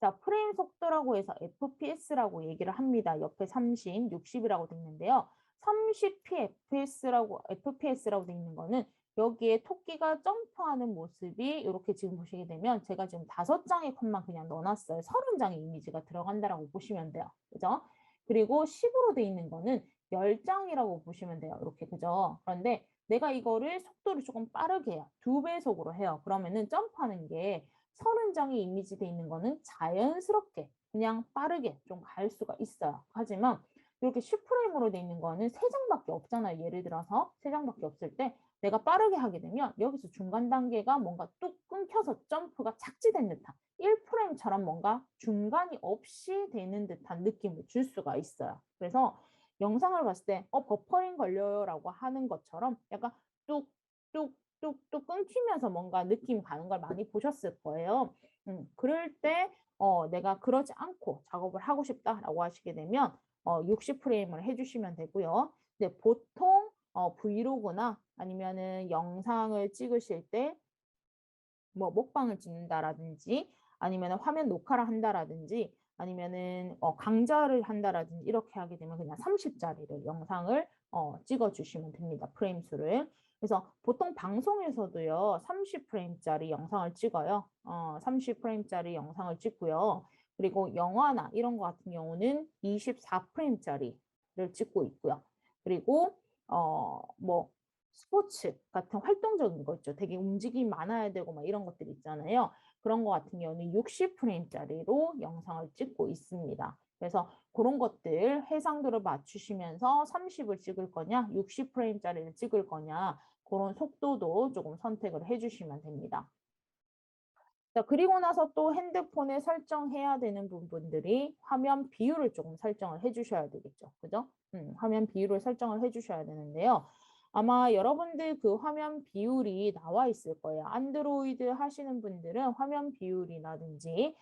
자, 프레임 속도라고 해서 FPS라고 얘기를 합니다. 옆에 30, 60이라고 돼 있는데요. 30fps라고 돼 있는 거는 여기에 토끼가 점프하는 모습이 이렇게 지금 보시게 되면 제가 지금 5장의 컷만 그냥 넣어놨어요. 30장의 이미지가 들어간다라고 보시면 돼요. 그죠? 그리고 10으로 돼 있는 거는 10장이라고 보시면 돼요. 이렇게 그죠? 그런데 내가 이거를 속도를 조금 빠르게 해요. 2배속으로 해요. 그러면은 점프하는 게 30장의 이미지 돼 있는 거는 자연스럽게 그냥 빠르게 좀 갈 수가 있어요. 하지만 이렇게 10프레임으로 돼 있는 거는 3장밖에 없잖아요. 예를 들어서 3장밖에 없을 때 내가 빠르게 하게 되면 여기서 중간 단계가 뭔가 뚝 끊겨서 점프가 착지된 듯한 1프레임처럼 뭔가 중간이 없이 되는 듯한 느낌을 줄 수가 있어요. 그래서 영상을 봤을 때 버퍼링 걸려요라고 하는 것처럼 약간 뚝뚝 뚝뚝뚝 끊기면서 뭔가 느낌 가는 걸 많이 보셨을 거예요. 그럴 때 내가 그러지 않고 작업을 하고 싶다라고 하시게 되면 60프레임을 해주시면 되고요. 근데 보통 브이로그나 아니면은 영상을 찍으실 때 뭐 먹방을 찍는다라든지 아니면 화면 녹화를 한다라든지 아니면은 강좌를 한다라든지 이렇게 하게 되면 그냥 30짜리를 영상을 찍어주시면 됩니다. 프레임 수를. 그래서 보통 방송에서도요 30프레임짜리 영상을 찍어요. 30프레임짜리 영상을 찍고요. 그리고 영화나 이런 거 같은 경우는 24프레임짜리를 찍고 있고요. 그리고 뭐 스포츠 같은 활동적인 거 있죠. 되게 움직임이 많아야 되고 막 이런 것들 있잖아요. 그런 거 같은 경우는 60프레임짜리로 영상을 찍고 있습니다. 그래서 그런 것들 해상도를 맞추시면서 30을 찍을 거냐, 60프레임짜리를 찍을 거냐, 그런 속도도 조금 선택을 해주시면 됩니다. 자, 그리고 나서 또 핸드폰에 설정해야 되는 부분들이 화면 비율을 조금 설정을 해주셔야 되겠죠. 그죠? 화면 비율을 설정을 해주셔야 되는데요. 아마 여러분들 그 화면 비율이 나와 있을 거예요. 안드로이드 하시는 분들은 화면 비율이라든지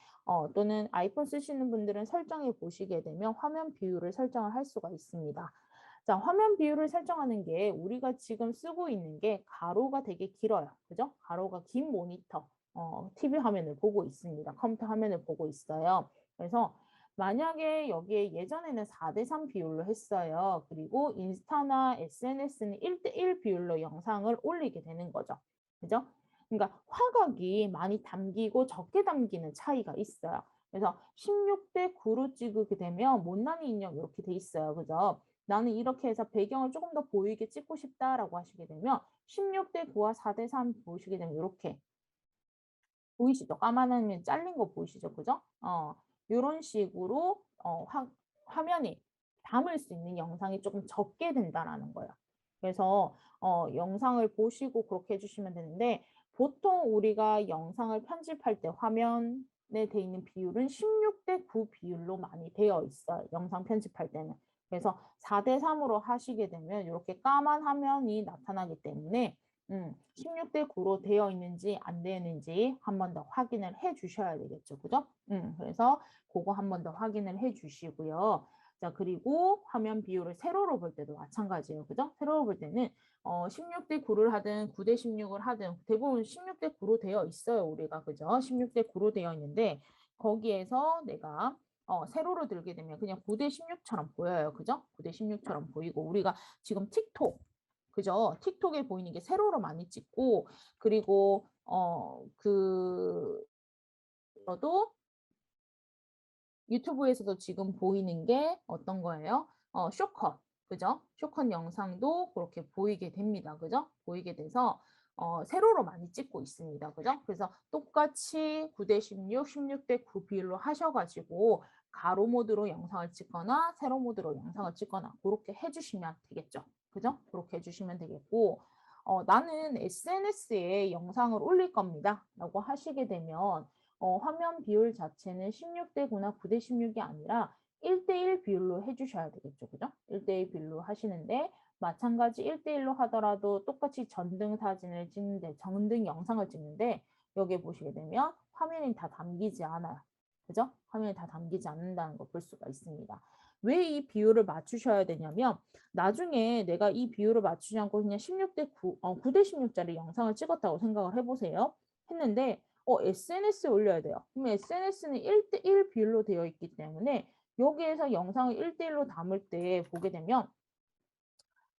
또는 아이폰 쓰시는 분들은 설정해 보시게 되면 화면 비율을 설정을 할 수가 있습니다. 자, 화면 비율을 설정하는 게 우리가 지금 쓰고 있는 게 가로가 되게 길어요. 그죠? 가로가 긴 모니터. TV 화면을 보고 있습니다. 컴퓨터 화면을 보고 있어요. 그래서 만약에 여기에 예전에는 4대3 비율로 했어요. 그리고 인스타나 SNS는 1대1 비율로 영상을 올리게 되는 거죠. 그죠? 그러니까 화각이 많이 담기고 적게 담기는 차이가 있어요. 그래서 16대9로 찍게 되면 못난이 인형 이렇게 돼 있어요. 그죠? 나는 이렇게 해서 배경을 조금 더 보이게 찍고 싶다라고 하시게 되면 16대9와 4대3 보시게 되면 이렇게 보이시죠? 까만하면 잘린 거 보이시죠? 그죠? 이런 식으로 화면이 담을 수 있는 영상이 조금 적게 된다라는 거예요. 그래서 영상을 보시고 그렇게 해주시면 되는데 보통 우리가 영상을 편집할 때 화면에 돼 있는 비율은 16대9 비율로 많이 되어 있어요. 영상 편집할 때는. 그래서 4대3으로 하시게 되면 이렇게 까만 화면이 나타나기 때문에 16대9로 되어 있는지 안 되는지 한 번 더 확인을 해 주셔야 되겠죠. 그죠? 그래서 그거 한 번 더 확인을 해 주시고요. 자, 그리고 화면 비율을 세로로 볼 때도 마찬가지예요. 그죠? 세로로 볼 때는 16대9를 하든 9대16을 하든 대부분 16대9로 되어 있어요. 우리가. 그죠? 16대9로 되어 있는데 거기에서 내가 세로로 들게 되면 그냥 9대16처럼 보여요. 그죠? 9대16처럼 보이고 우리가 지금 틱톡 그죠? 틱톡에 보이는 게 세로로 많이 찍고 그리고 저도 유튜브에서도 지금 보이는 게 어떤 거예요? 쇼컷. 그죠? 쇼컷 영상도 그렇게 보이게 됩니다. 그죠? 보이게 돼서 세로로 많이 찍고 있습니다. 그죠? 그래서 똑같이 9대16, 16대9 비율로 하셔가지고 가로 모드로 영상을 찍거나 세로 모드로 영상을 찍거나 그렇게 해주시면 되겠죠. 그죠? 그렇게 해주시면 되겠고 나는 SNS에 영상을 올릴 겁니다. 라고 하시게 되면 화면 비율 자체는 16대9나 9대16이 아니라 1대1 비율로 해주셔야 되겠죠. 그죠? 1대1 비율로 하시는데 마찬가지 1대1로 하더라도 똑같이 전등 사진을 찍는데 전등 영상을 찍는데 여기에 보시게 되면 화면이 다 담기지 않아요. 그죠? 화면이 다 담기지 않는다는 걸 볼 수가 있습니다. 왜 이 비율을 맞추셔야 되냐면 나중에 내가 이 비율을 맞추지 않고 그냥 16대9, 9대16짜리 영상을 찍었다고 생각을 해보세요. 했는데 SNS에 올려야 돼요. 그러면 SNS는 1대1 비율로 되어 있기 때문에 여기에서 영상을 1대1로 담을 때 보게 되면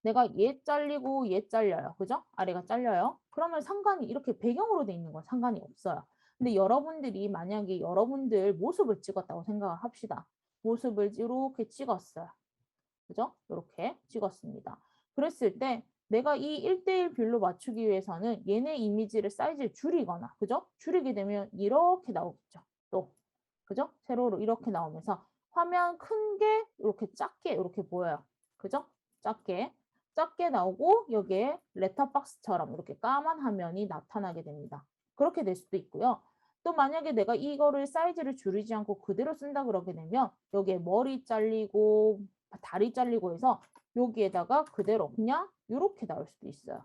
내가 얘 잘리고 얘 잘려요. 그죠? 아래가 잘려요. 그러면 상관이 이렇게 배경으로 돼 있는 건 상관이 없어요. 근데 여러분들이 만약에 여러분들 모습을 찍었다고 생각을 합시다. 모습을 이렇게 찍었어요. 그죠? 이렇게 찍었습니다. 그랬을 때 내가 이 1대1 비율로 맞추기 위해서는 얘네 이미지를 사이즈를 줄이거나 그죠? 줄이게 되면 이렇게 나오겠죠. 또 그죠? 세로로 이렇게 나오면서 화면 큰 게 이렇게 작게 이렇게 보여요. 그죠? 작게 나오고 여기에 렛터박스처럼 이렇게 까만 화면이 나타나게 됩니다. 그렇게 될 수도 있고요. 또 만약에 내가 이거를 사이즈를 줄이지 않고 그대로 쓴다 그러게 되면 여기에 머리 잘리고 다리 잘리고 해서 여기에다가 그대로 그냥 이렇게 나올 수도 있어요.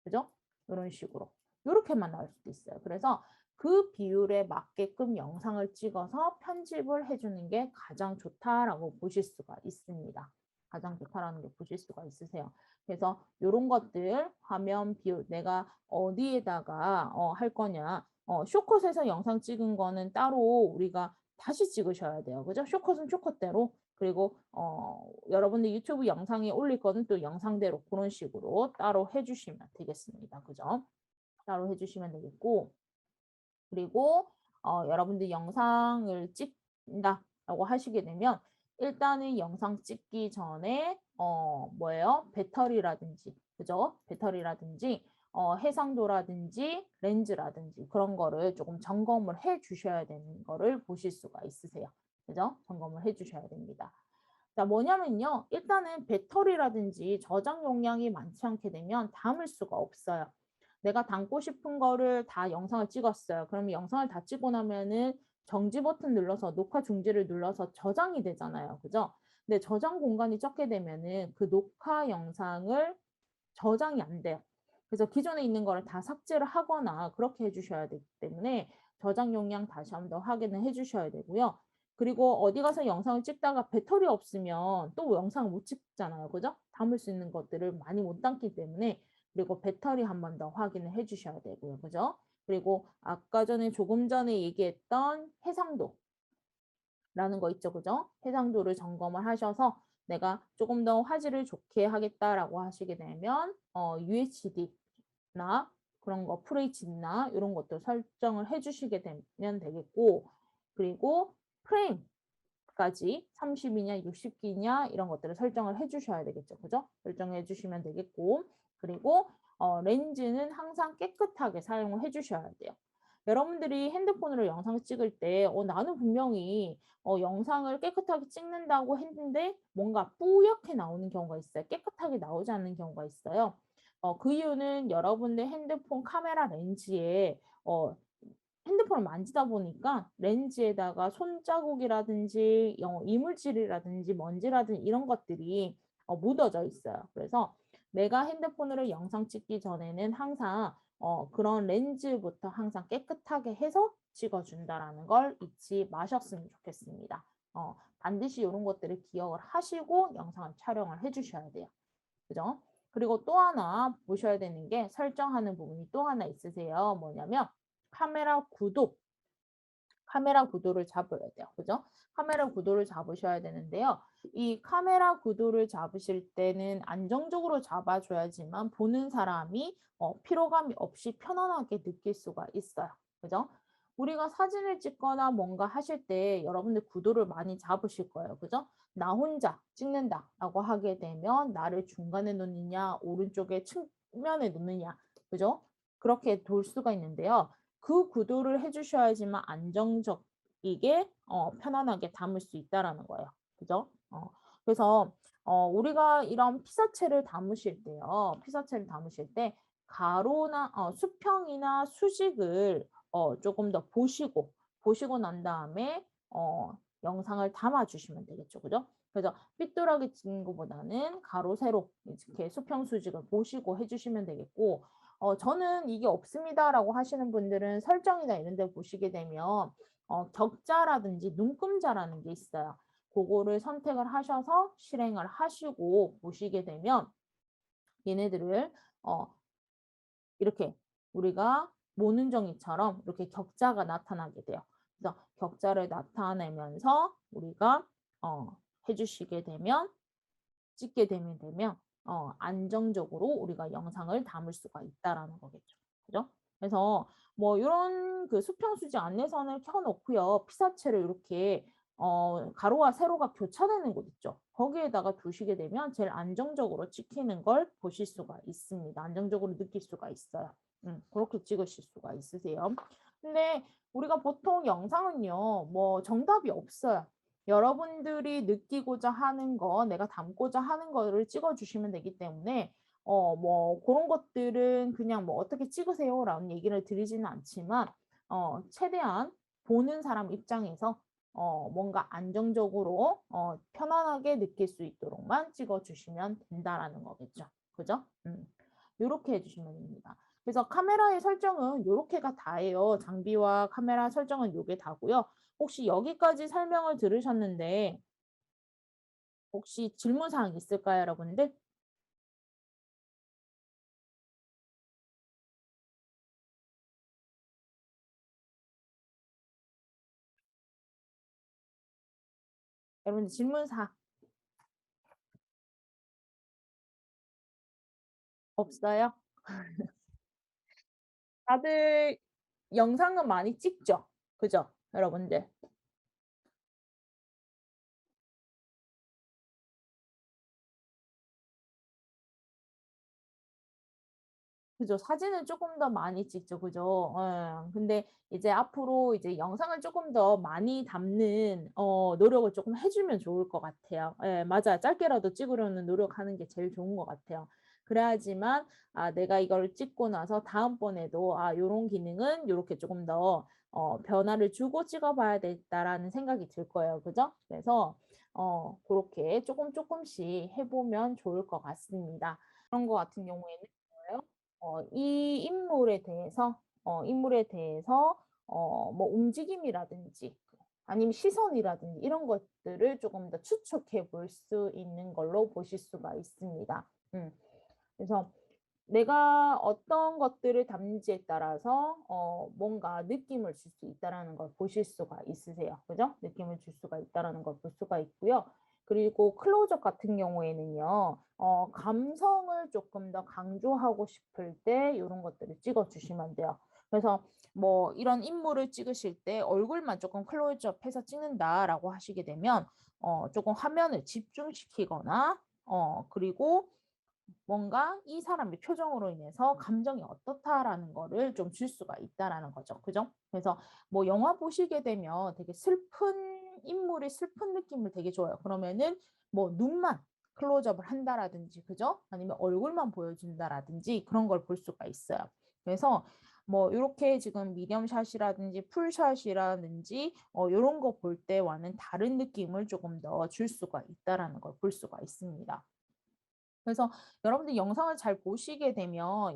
그죠? 이런 식으로. 이렇게만 나올 수도 있어요. 그래서 그 비율에 맞게끔 영상을 찍어서 편집을 해주는 게 가장 좋다라고 보실 수가 있습니다. 가장 좋다라는 게 보실 수가 있으세요. 그래서 이런 것들 화면 비율 내가 어디에다가 할 거냐. 쇼컷에서 영상 찍은 거는 따로 우리가 다시 찍으셔야 돼요. 그죠? 쇼컷은 쇼컷대로. 그리고 여러분들 유튜브 영상에 올릴 거는 또 영상대로 그런 식으로 따로 해주시면 되겠습니다. 그죠? 따로 해주시면 되겠고 그리고 여러분들 영상을 찍는다라고 하시게 되면 일단은 영상 찍기 전에 뭐예요? 배터리라든지 그죠? 배터리라든지 해상도라든지 렌즈라든지 그런 거를 조금 점검을 해 주셔야 되는 거를 보실 수가 있으세요. 그죠? 점검을 해 주셔야 됩니다. 자, 뭐냐면요. 일단은 배터리라든지 저장 용량이 많지 않게 되면 담을 수가 없어요. 내가 담고 싶은 거를 다 영상을 찍었어요. 그러면 영상을 다 찍고 나면은 정지 버튼 눌러서 녹화 중지를 눌러서 저장이 되잖아요. 그죠? 근데 저장 공간이 적게 되면은 그 녹화 영상을 저장이 안 돼요. 그래서 기존에 있는 거를 다 삭제를 하거나 그렇게 해주셔야 되기 때문에 저장 용량 다시 한번 더 확인을 해주셔야 되고요. 그리고 어디 가서 영상을 찍다가 배터리 없으면 또 영상을 못 찍잖아요. 그죠? 담을 수 있는 것들을 많이 못 담기 때문에 그리고 배터리 한 번 더 확인을 해주셔야 되고요. 그죠? 그리고 아까 전에 조금 전에 얘기했던 해상도 라는 거 있죠. 그죠? 해상도를 점검을 하셔서 내가 조금 더 화질을 좋게 하겠다라고 하시게 되면 UHD나 그런 거 FHD나 이런 것들 설정을 해주시게 되면 되겠고 그리고 프레임까지 30이냐 60기냐 이런 것들을 설정을 해주셔야 되겠죠. 그죠? 설정해 주시면 되겠고 그리고 렌즈는 항상 깨끗하게 사용을 해주셔야 돼요. 여러분들이 핸드폰으로 영상 찍을 때 나는 분명히 영상을 깨끗하게 찍는다고 했는데 뭔가 뿌옇게 나오는 경우가 있어요. 깨끗하게 나오지 않는 경우가 있어요. 그 이유는 여러분들 핸드폰 카메라 렌즈에 핸드폰을 만지다 보니까 렌즈에다가 손자국이라든지 이물질이라든지 먼지라든지 이런 것들이 묻어져 있어요. 그래서 내가 핸드폰으로 영상 찍기 전에는 항상 그런 렌즈부터 항상 깨끗하게 해서 찍어준다라는 걸 잊지 마셨으면 좋겠습니다. 반드시 이런 것들을 기억을 하시고 영상을 촬영을 해주셔야 돼요. 그죠? 그리고 또 하나 보셔야 되는 게 설정하는 부분이 또 하나 있으세요. 뭐냐면 카메라 구도를 잡아야 돼요. 그죠? 카메라 구도를 잡으셔야 되는데요. 이 카메라 구도를 잡으실 때는 안정적으로 잡아줘야지만 보는 사람이 피로감이 없이 편안하게 느낄 수가 있어요. 그죠? 우리가 사진을 찍거나 뭔가 하실 때 여러분들 구도를 많이 잡으실 거예요. 그죠? 나 혼자 찍는다라고 하게 되면 나를 중간에 놓느냐, 오른쪽에 측면에 놓느냐, 그죠? 그렇게 돌 수가 있는데요. 그 구도를 해주셔야지만 안정적이게 편안하게 담을 수 있다라는 거예요. 그죠? 그래서 우리가 이런 피사체를 담으실 때요. 피사체를 담으실 때 가로나 수평이나 수직을 조금 더 보시고 난 다음에 영상을 담아 주시면 되겠죠. 그죠? 그래서 삐뚤하게 찍는 것보다는 가로, 세로 이렇게 수평, 수직을 보시고 해주시면 되겠고 저는 이게 없습니다라고 하시는 분들은 설정이나 이런 데 보시게 되면 격자라든지 눈금자라는 게 있어요. 그거를 선택을 하셔서 실행을 하시고 보시게 되면 얘네들을 이렇게 우리가 모눈정이처럼 이렇게 격자가 나타나게 돼요. 그래서 격자를 나타내면서 우리가 해주시게 되면 찍게 되면 안정적으로 우리가 영상을 담을 수가 있다라는 거겠죠. 그죠? 그래서 뭐 이런 그 수평수지 안내선을 켜놓고요. 피사체를 이렇게 가로와 세로가 교차되는 곳 있죠. 거기에다가 두시게 되면 제일 안정적으로 찍히는 걸 보실 수가 있습니다. 안정적으로 느낄 수가 있어요. 그렇게 찍으실 수가 있으세요. 근데 우리가 보통 영상은요, 뭐 정답이 없어요. 여러분들이 느끼고자 하는 거, 내가 담고자 하는 거를 찍어주시면 되기 때문에 뭐 그런 것들은 그냥 뭐 어떻게 찍으세요라는 얘기를 드리지는 않지만 최대한 보는 사람 입장에서 뭔가 안정적으로 편안하게 느낄 수 있도록만 찍어주시면 된다라는 거겠죠. 그죠? 이렇게 해주시면 됩니다. 그래서 카메라의 설정은 요렇게가 다예요. 장비와 카메라 설정은 요게 다고요. 혹시 여기까지 설명을 들으셨는데 혹시 질문사항 있을까요, 여러분들? 여러분들 질문사항 없어요? 다들 영상은 많이 찍죠? 그죠? 여러분들. 그죠. 사진을 조금 더 많이 찍죠. 그죠. 예. 근데 이제 앞으로 이제 영상을 조금 더 많이 담는 노력을 조금 해주면 좋을 것 같아요. 예, 맞아. 짧게라도 찍으려는 노력하는 게 제일 좋은 것 같아요. 그래야지만 내가 이걸 찍고 나서 다음번에도 요런 기능은 요렇게 조금 더 변화를 주고 찍어봐야 되겠다라는 생각이 들 거예요. 그죠? 그래서 그렇게 조금씩 해보면 좋을 것 같습니다. 그런 거 같은 경우에는 뭐예요? 이 인물에 대해서 뭐 움직임이라든지 아니면 시선이라든지 이런 것들을 조금 더 추측해 볼 수 있는 걸로 보실 수가 있습니다. 그래서 내가 어떤 것들을 담는지에 따라서 뭔가 느낌을 줄 수 있다라는 걸 보실 수가 있으세요. 그죠? 느낌을 줄 수가 있다라는 걸 볼 수가 있고요. 그리고 클로즈업 같은 경우에는요, 감성을 조금 더 강조하고 싶을 때 이런 것들을 찍어 주시면 돼요. 그래서 뭐 이런 인물을 찍으실 때 얼굴만 조금 클로즈업해서 찍는다라고 하시게 되면 조금 화면을 집중시키거나 그리고 뭔가 이 사람의 표정으로 인해서 감정이 어떻다라는 거를 좀 줄 수가 있다라는 거죠. 그죠? 그래서 뭐 영화 보시게 되면 되게 슬픈 인물이 슬픈 느낌을 되게 줘요. 그러면은 뭐 눈만 클로즈업을 한다라든지, 그죠? 아니면 얼굴만 보여준다라든지 그런 걸 볼 수가 있어요. 그래서 뭐 이렇게 지금 미디엄샷이라든지 풀샷이라든지 이런 거 볼 때와는 다른 느낌을 조금 더 줄 수가 있다라는 걸 볼 수가 있습니다. 그래서 여러분들 영상을 잘 보시게 되면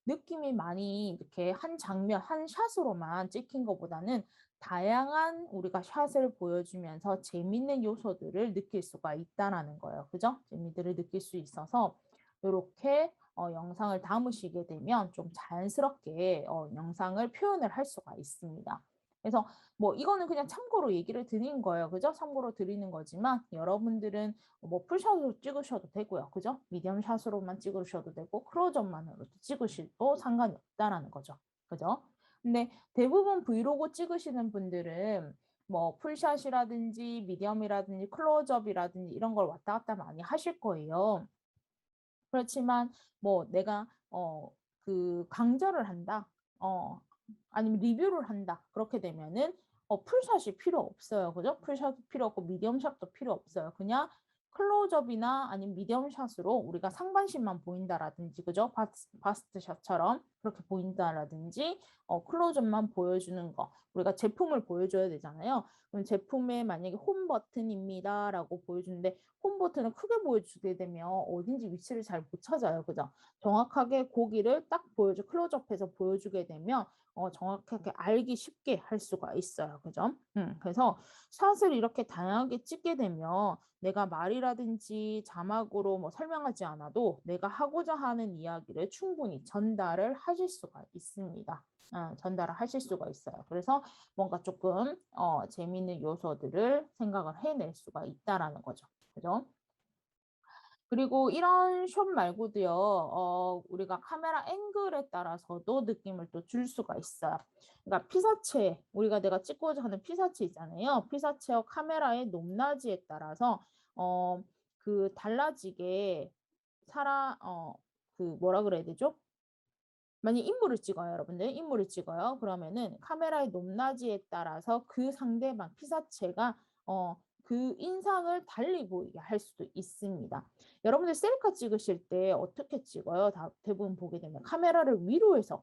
느낌이 많이 이렇게 한 장면, 한 샷으로만 찍힌 것보다는 다양한 우리가 샷을 보여주면서 재밌는 요소들을 느낄 수가 있다라는 거예요. 그죠? 재미들을 느낄 수 있어서 이렇게 영상을 담으시게 되면 좀 자연스럽게 영상을 표현을 할 수가 있습니다. 그래서 뭐 이거는 그냥 참고로 얘기를 드린 거예요. 그죠? 참고로 드리는 거지만 여러분들은 뭐 풀샷으로 찍으셔도 되고요. 그죠? 미디엄 샷으로만 찍으셔도 되고 클로즈업만으로도 찍으셔도 상관이 없다라는 거죠. 그죠? 근데 대부분 브이로그 찍으시는 분들은 뭐 풀샷이라든지 미디엄이라든지 클로즈업이라든지 이런 걸 왔다 갔다 많이 하실 거예요. 그렇지만 뭐 내가 그 강좌를 한다. 아니면 리뷰를 한다. 그렇게 되면은 풀샷이 필요 없어요. 그죠? 풀샷도 필요 없고 미디엄샷도 필요 없어요. 그냥 클로즈업이나 아니면 미디엄샷으로 우리가 상반신만 보인다라든지, 그죠? 바스트샷처럼 그렇게 보인다라든지, 클로즈업만 보여주는 거. 우리가 제품을 보여줘야 되잖아요. 그럼 제품에 만약에 홈 버튼입니다라고 보여주는데 홈 버튼을 크게 보여주게 되면 어딘지 위치를 잘 못 찾아요. 그죠? 정확하게 고기를 딱 클로즈업해서 보여주게 되면 정확하게 알기 쉽게 할 수가 있어요. 그죠? 그래서 샷을 이렇게 다양하게 찍게 되면 내가 말이라든지 자막으로 뭐 설명하지 않아도 내가 하고자 하는 이야기를 충분히 전달을 하실 수가 있습니다. 전달을 하실 수가 있어요. 그래서 뭔가 조금 재미있는 요소들을 생각을 해낼 수가 있다라는 거죠. 그죠? 그리고 이런 숏 말고도요, 우리가 카메라 앵글에 따라서도 느낌을 또 줄 수가 있어요. 그러니까 피사체, 내가 찍고자 하는 피사체 있잖아요. 피사체와 카메라의 높낮이에 따라서, 그 달라지게 그 뭐라 그래야 되죠? 만약 인물을 찍어요, 여러분들. 인물을 찍어요. 그러면은 카메라의 높낮이에 따라서 그 상대방 피사체가 그 인상을 달리 보이게 할 수도 있습니다. 여러분들 셀카 찍으실 때 어떻게 찍어요? 대부분 보게 되면 카메라를 위로 해서,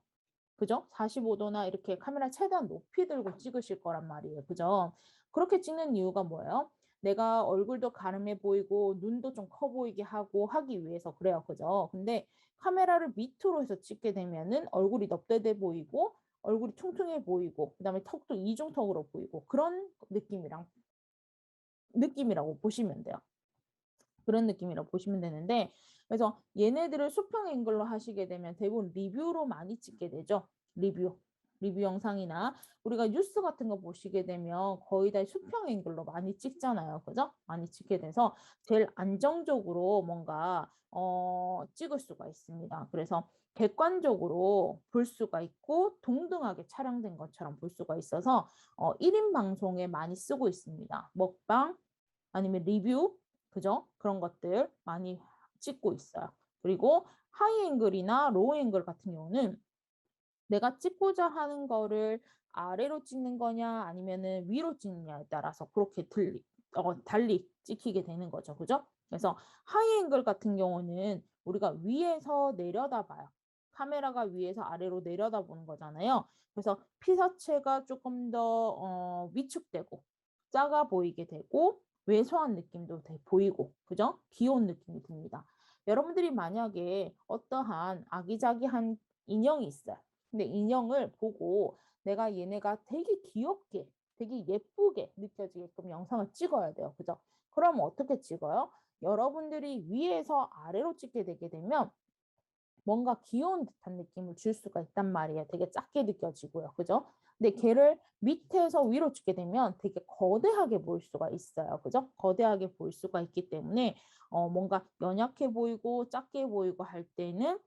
그죠? 45도나 이렇게 카메라 최대한 높이 들고 찍으실 거란 말이에요. 그죠? 그렇게 찍는 이유가 뭐예요? 내가 얼굴도 가름해 보이고 눈도 좀 커 보이게 하기 위해서 그래요. 그죠? 근데 카메라를 밑으로 해서 찍게 되면은 얼굴이 넙대대 보이고 얼굴이 퉁퉁해 보이고 그다음에 턱도 이중턱으로 보이고 그런 느낌이라고 보시면 돼요. 그런 느낌이라고 보시면 되는데 그래서 얘네들을 수평 앵글로 하시게 되면 대부분 리뷰로 많이 찍게 되죠. 리뷰 영상이나 우리가 뉴스 같은 거 보시게 되면 거의 다 수평 앵글로 많이 찍잖아요. 그죠? 많이 찍게 돼서 제일 안정적으로 뭔가 찍을 수가 있습니다. 그래서 객관적으로 볼 수가 있고 동등하게 촬영된 것처럼 볼 수가 있어서 1인 방송에 많이 쓰고 있습니다. 먹방 아니면 리뷰 그죠? 그런 것들 많이 찍고 있어요. 그리고 하이 앵글이나 로우 앵글 같은 경우는 내가 찍고자 하는 거를 아래로 찍는 거냐 아니면은 위로 찍느냐에 따라서 그렇게 달리 찍히게 되는 거죠. 그죠? 그래서 하이 앵글 같은 경우는 우리가 위에서 내려다봐요. 카메라가 위에서 아래로 내려다보는 거잖아요. 그래서 피사체가 조금 더 위축되고 작아 보이게 되고 왜소한 느낌도 보이고 그죠? 귀여운 느낌이 듭니다. 여러분들이 만약에 어떠한 아기자기한 인형이 있어요. 근데 인형을 보고 내가 얘네가 되게 귀엽게, 되게 예쁘게 느껴지게끔 영상을 찍어야 돼요. 그죠? 그럼 어떻게 찍어요? 여러분들이 위에서 아래로 찍게 되게 되면 뭔가 귀여운 듯한 느낌을 줄 수가 있단 말이에요. 되게 작게 느껴지고요. 그죠? 근데 걔를 밑에서 위로 찍게 되면 되게 거대하게 보일 수가 있어요. 그죠? 거대하게 보일 수가 있기 때문에 뭔가 연약해 보이고 작게 보이고 할 때는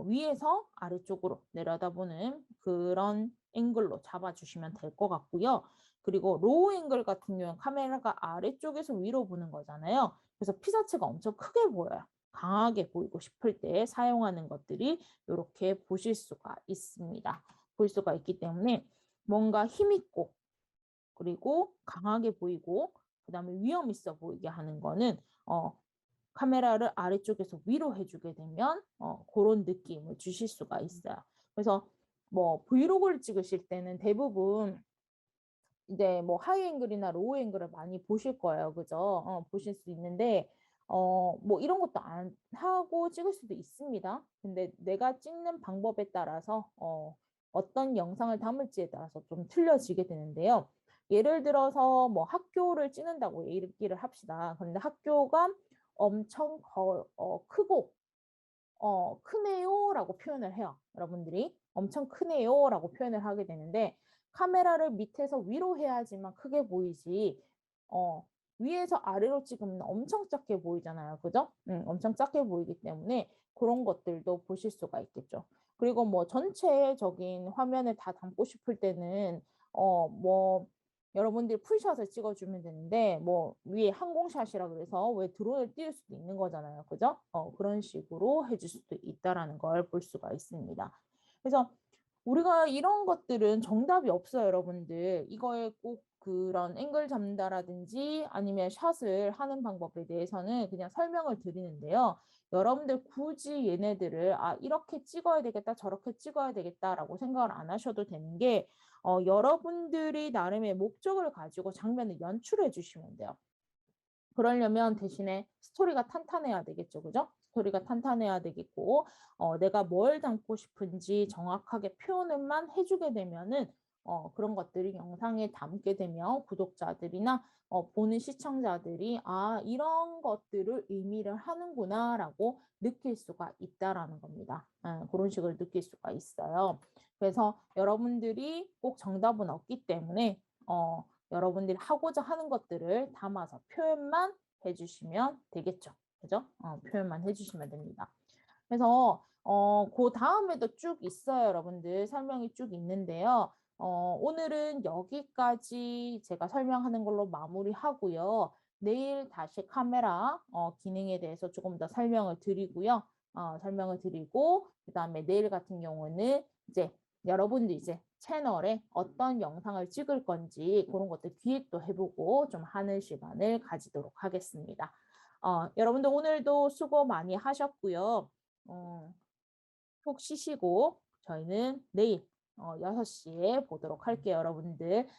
위에서 아래쪽으로 내려다보는 그런 앵글로 잡아주시면 될 것 같고요. 그리고 로우 앵글 같은 경우는 카메라가 아래쪽에서 위로 보는 거잖아요. 그래서 피사체가 엄청 크게 보여요. 강하게 보이고 싶을 때 사용하는 것들이 이렇게 보실 수가 있습니다. 볼 수가 있기 때문에 뭔가 힘있고 그리고 강하게 보이고 그 다음에 위험 있어 보이게 하는 거는 카메라를 아래쪽에서 위로 해주게 되면 그런 느낌을 주실 수가 있어요. 그래서 뭐 브이로그를 찍으실 때는 대부분 이제 뭐 하이 앵글이나 로우 앵글을 많이 보실 거예요. 그죠? 보실 수 있는데 뭐 이런 것도 안 하고 찍을 수도 있습니다. 근데 내가 찍는 방법에 따라서 어떤 영상을 담을지에 따라서 좀 틀려지게 되는데요. 예를 들어서 뭐 학교를 찍는다고 얘기를 합시다. 그런데 학교가 엄청 크고 크네요라고 표현을 해요. 여러분들이 엄청 크네요라고 표현을 하게 되는데 카메라를 밑에서 위로 해야지만 크게 보이지 위에서 아래로 찍으면 엄청 작게 보이잖아요. 그죠? 엄청 작게 보이기 때문에 그런 것들도 보실 수가 있겠죠. 그리고 뭐 전체적인 화면을 다 담고 싶을 때는 뭐 여러분들이 풀샷을 찍어주면 되는데 뭐 위에 항공샷이라 그래서 왜 드론을 띄울 수도 있는 거잖아요. 그죠? 그런 식으로 해줄 수도 있다라는 걸 볼 수가 있습니다. 그래서 우리가 이런 것들은 정답이 없어요, 여러분들. 이거에 꼭 그런 앵글 잡는다라든지 아니면 샷을 하는 방법에 대해서는 그냥 설명을 드리는데요. 여러분들 굳이 얘네들을 이렇게 찍어야 되겠다, 저렇게 찍어야 되겠다라고 생각을 안 하셔도 되는 게 여러분들이 나름의 목적을 가지고 장면을 연출해 주시면 돼요. 그러려면 대신에 스토리가 탄탄해야 되겠죠. 그죠? 스토리가 탄탄해야 되겠고 내가 뭘 담고 싶은지 정확하게 표현을만 해주게 되면은 그런 것들이 영상에 담게 되면 구독자들이나 보는 시청자들이 이런 것들을 의미를 하는구나 라고 느낄 수가 있다라는 겁니다. 그런 식으로 느낄 수가 있어요. 그래서 여러분들이 꼭 정답은 없기 때문에 여러분들이 하고자 하는 것들을 담아서 표현만 해주시면 되겠죠. 그죠? 표현만 해주시면 됩니다. 그래서 그 다음에도 쭉 있어요. 여러분들 설명이 쭉 있는데요. 오늘은 여기까지 제가 설명하는 걸로 마무리하고요. 내일 다시 카메라 기능에 대해서 조금 더 설명을 드리고요. 설명을 드리고 그다음에 내일 같은 경우는 이제 여러분들 이제 채널에 어떤 영상을 찍을 건지 그런 것들 기획도 해보고 좀 하는 시간을 가지도록 하겠습니다. 여러분들 오늘도 수고 많이 하셨고요. 푹 쉬시고 저희는 내일 6시에 보도록 할게요, 여러분들.